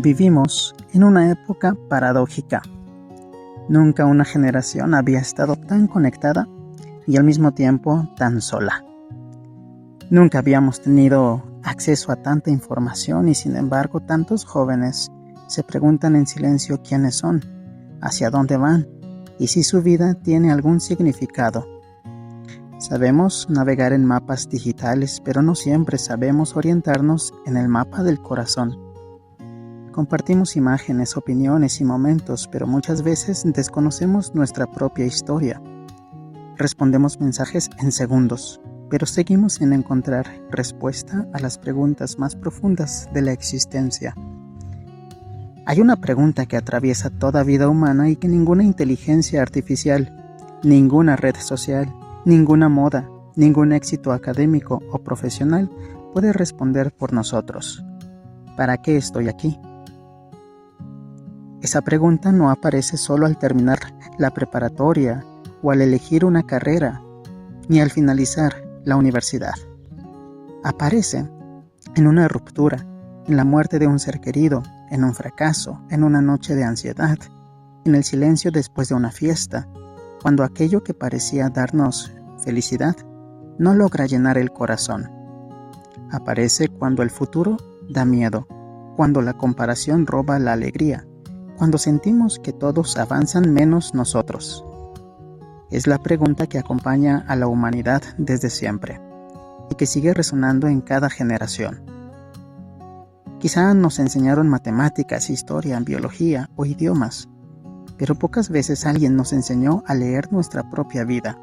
Vivimos en una época paradójica. Nunca una generación había estado tan conectada y al mismo tiempo tan sola. Nunca habíamos tenido acceso a tanta información y sin embargo tantos jóvenes se preguntan en silencio quiénes son, hacia dónde van y si su vida tiene algún significado. Sabemos navegar en mapas digitales, pero no siempre sabemos orientarnos en el mapa del corazón. Compartimos imágenes, opiniones y momentos, pero muchas veces desconocemos nuestra propia historia. Respondemos mensajes en segundos, pero seguimos sin encontrar respuesta a las preguntas más profundas de la existencia. Hay una pregunta que atraviesa toda vida humana y que ninguna inteligencia artificial, ninguna red social, ninguna moda, ningún éxito académico o profesional puede responder por nosotros. ¿Para qué estoy aquí? Esa pregunta no aparece solo al terminar la preparatoria o al elegir una carrera, ni al finalizar la universidad. Aparece en una ruptura, en la muerte de un ser querido, en un fracaso, en una noche de ansiedad, en el silencio después de una fiesta, cuando aquello que parecía darnos felicidad no logra llenar el corazón. Aparece cuando el futuro da miedo, cuando la comparación roba la alegría, cuando sentimos que todos avanzan menos nosotros. Es la pregunta que acompaña a la humanidad desde siempre y que sigue resonando en cada generación. Quizá nos enseñaron matemáticas, historia, biología o idiomas, pero pocas veces alguien nos enseñó a leer nuestra propia vida.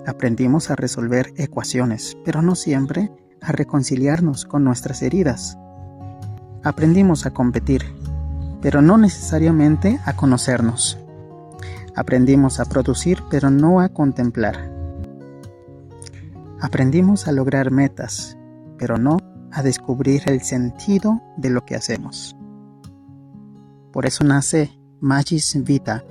Aprendimos a resolver ecuaciones, pero no siempre a reconciliarnos con nuestras heridas. Aprendimos a competir, pero no necesariamente a conocernos. Aprendimos a producir, pero no a contemplar. Aprendimos a lograr metas, pero no a descubrir el sentido de lo que hacemos. Por eso nace Magis Vita,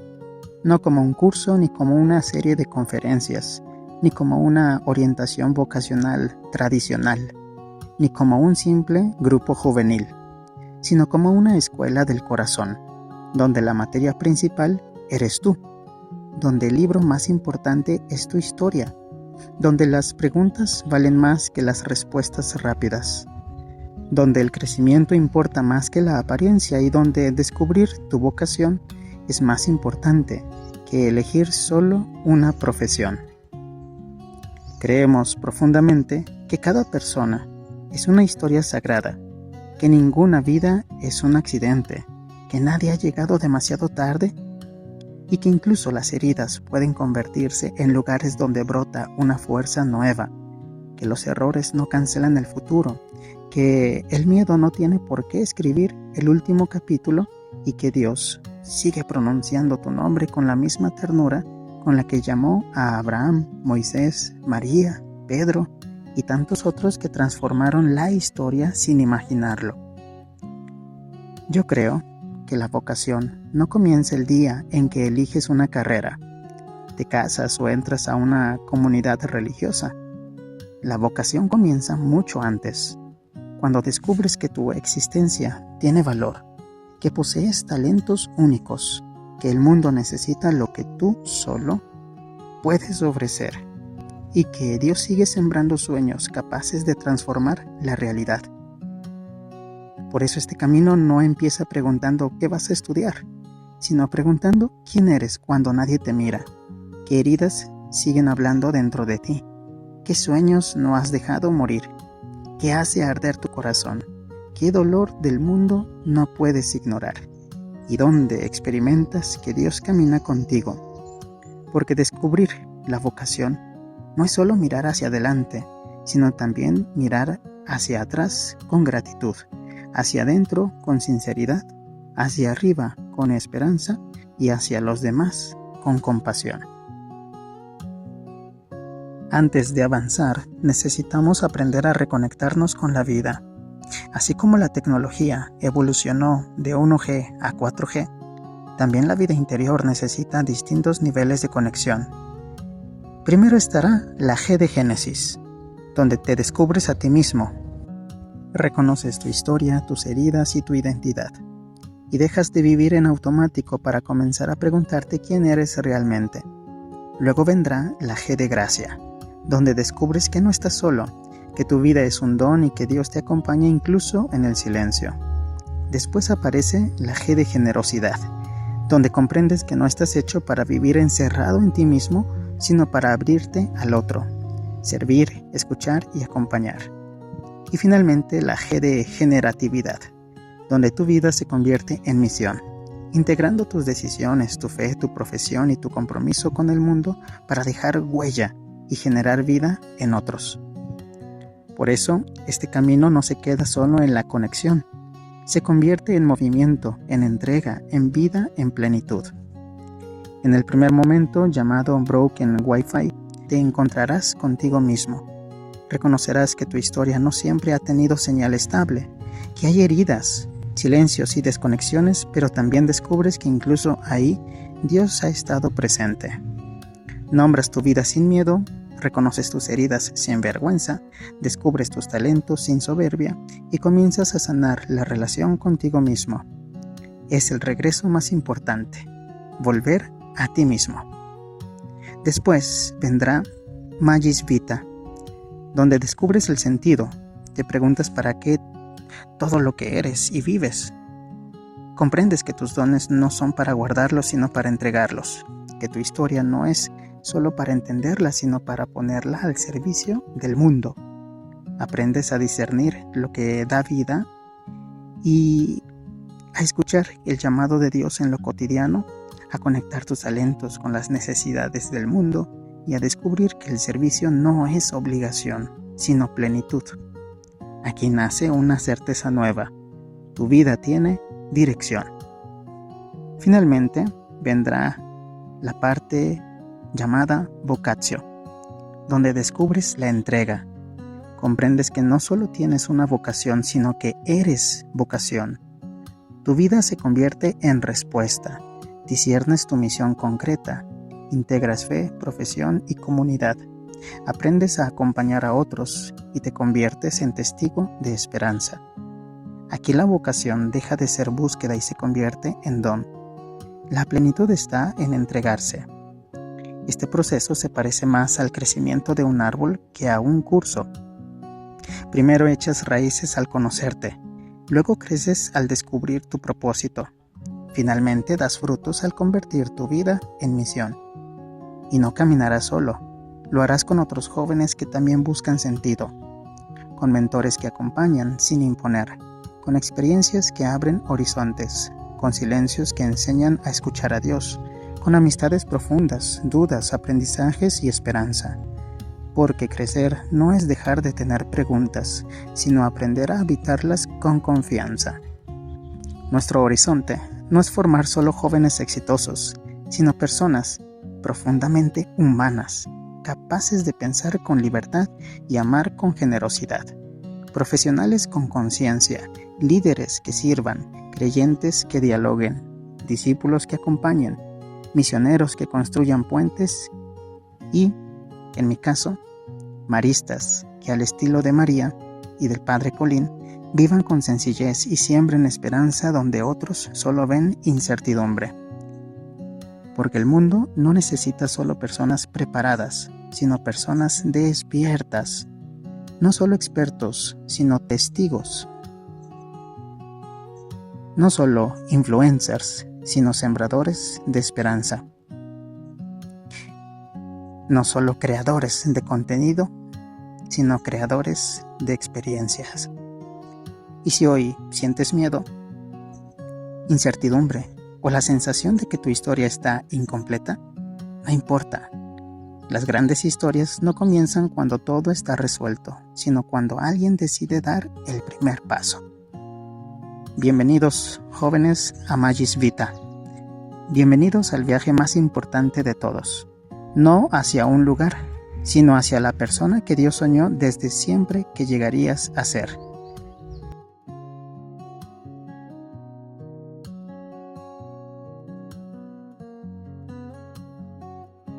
no como un curso ni como una serie de conferencias, ni como una orientación vocacional tradicional, ni como un simple grupo juvenil, sino como una escuela del corazón, donde la materia principal eres tú, donde el libro más importante es tu historia, donde las preguntas valen más que las respuestas rápidas, donde el crecimiento importa más que la apariencia y donde descubrir tu vocación es más importante que elegir solo una profesión. Creemos profundamente que cada persona es una historia sagrada, que ninguna vida es un accidente, que nadie ha llegado demasiado tarde y que incluso las heridas pueden convertirse en lugares donde brota una fuerza nueva, que los errores no cancelan el futuro, que el miedo no tiene por qué escribir el último capítulo y que Dios sigue pronunciando tu nombre con la misma ternura con la que llamó a Abraham, Moisés, María, Pedro y tantos otros que transformaron la historia sin imaginarlo. Yo creo que la vocación no comienza el día en que eliges una carrera, te casas o entras a una comunidad religiosa. La vocación comienza mucho antes, cuando descubres que tu existencia tiene valor, que posees talentos únicos, que el mundo necesita lo que tú solo puedes ofrecer y que Dios sigue sembrando sueños capaces de transformar la realidad. Por eso este camino no empieza preguntando qué vas a estudiar, sino preguntando quién eres cuando nadie te mira, qué heridas siguen hablando dentro de ti, qué sueños no has dejado morir, qué hace arder tu corazón, qué dolor del mundo no puedes ignorar y dónde experimentas que Dios camina contigo. Porque descubrir la vocación no es solo mirar hacia adelante, sino también mirar hacia atrás con gratitud, hacia adentro con sinceridad, hacia arriba con esperanza y hacia los demás con compasión. Antes de avanzar, necesitamos aprender a reconectarnos con la vida. Así como la tecnología evolucionó de 1G a 4G, también la vida interior necesita distintos niveles de conexión. Primero estará la G de Génesis, donde te descubres a ti mismo, Reconoces tu historia, tus heridas y tu identidad. Y dejas de vivir en automático para comenzar a preguntarte quién eres realmente. Luego vendrá la G de gracia, donde descubres que no estás solo, que tu vida es un don y que Dios te acompaña incluso en el silencio. Después aparece la G de generosidad, donde comprendes que no estás hecho para vivir encerrado en ti mismo, sino para abrirte al otro, servir, escuchar y acompañar. Y finalmente la G de generatividad, donde tu vida se convierte en misión, integrando tus decisiones, tu fe, tu profesión y tu compromiso con el mundo para dejar huella y generar vida en otros. Por eso, este camino no se queda solo en la conexión, se convierte en movimiento, en entrega, en vida, en plenitud. En el primer momento, llamado Broken Wi-Fi, te encontrarás contigo mismo. Reconocerás que tu historia no siempre ha tenido señal estable, que hay heridas, silencios y desconexiones, pero también descubres que incluso ahí Dios ha estado presente. Nombras tu vida sin miedo, reconoces tus heridas sin vergüenza, descubres tus talentos sin soberbia y comienzas a sanar la relación contigo mismo. Es el regreso más importante, volver a ti mismo. Después vendrá Magis Vita, donde descubres el sentido, te preguntas para qué todo lo que eres y vives. Comprendes que tus dones no son para guardarlos, sino para entregarlos, que tu historia no es solo para entenderla, sino para ponerla al servicio del mundo. Aprendes a discernir lo que da vida y a escuchar el llamado de Dios en lo cotidiano, a conectar tus talentos con las necesidades del mundo y a descubrir que el servicio no es obligación, sino plenitud. Aquí nace una certeza nueva. Tu vida tiene dirección. Finalmente vendrá la parte llamada vocatio, donde descubres la entrega. Comprendes que no solo tienes una vocación, sino que eres vocación. Tu vida se convierte en respuesta. Disciernes tu misión concreta. Integras fe, profesión y comunidad. Aprendes a acompañar a otros y te conviertes en testigo de esperanza. Aquí la vocación deja de ser búsqueda y se convierte en don. La plenitud está en entregarse. Este proceso se parece más al crecimiento de un árbol que a un curso. Primero echas raíces al conocerte, luego creces al descubrir tu propósito. Finalmente das frutos al convertir tu vida en misión. Y no caminarás solo, lo harás con otros jóvenes que también buscan sentido, con mentores que acompañan sin imponer, con experiencias que abren horizontes, con silencios que enseñan a escuchar a Dios, con amistades profundas, dudas, aprendizajes y esperanza. Porque crecer no es dejar de tener preguntas, sino aprender a habitarlas con confianza. Nuestro horizonte no es formar solo jóvenes exitosos, sino personas profundamente humanas, capaces de pensar con libertad y amar con generosidad. Profesionales con conciencia, líderes que sirvan, creyentes que dialoguen, discípulos que acompañen, misioneros que construyan puentes y, en mi caso, maristas que al estilo de María y del Padre Colín vivan con sencillez y siembren esperanza donde otros solo ven incertidumbre. Porque el mundo no necesita solo personas preparadas, sino personas despiertas. No solo expertos, sino testigos. No solo influencers, sino sembradores de esperanza. No solo creadores de contenido, sino creadores de experiencias. Y si hoy sientes miedo, incertidumbre o la sensación de que tu historia está incompleta, no importa. Las grandes historias no comienzan cuando todo está resuelto, sino cuando alguien decide dar el primer paso. Bienvenidos, jóvenes, a Magis Vita. Bienvenidos al viaje más importante de todos. No hacia un lugar, sino hacia la persona que Dios soñó desde siempre que llegarías a ser.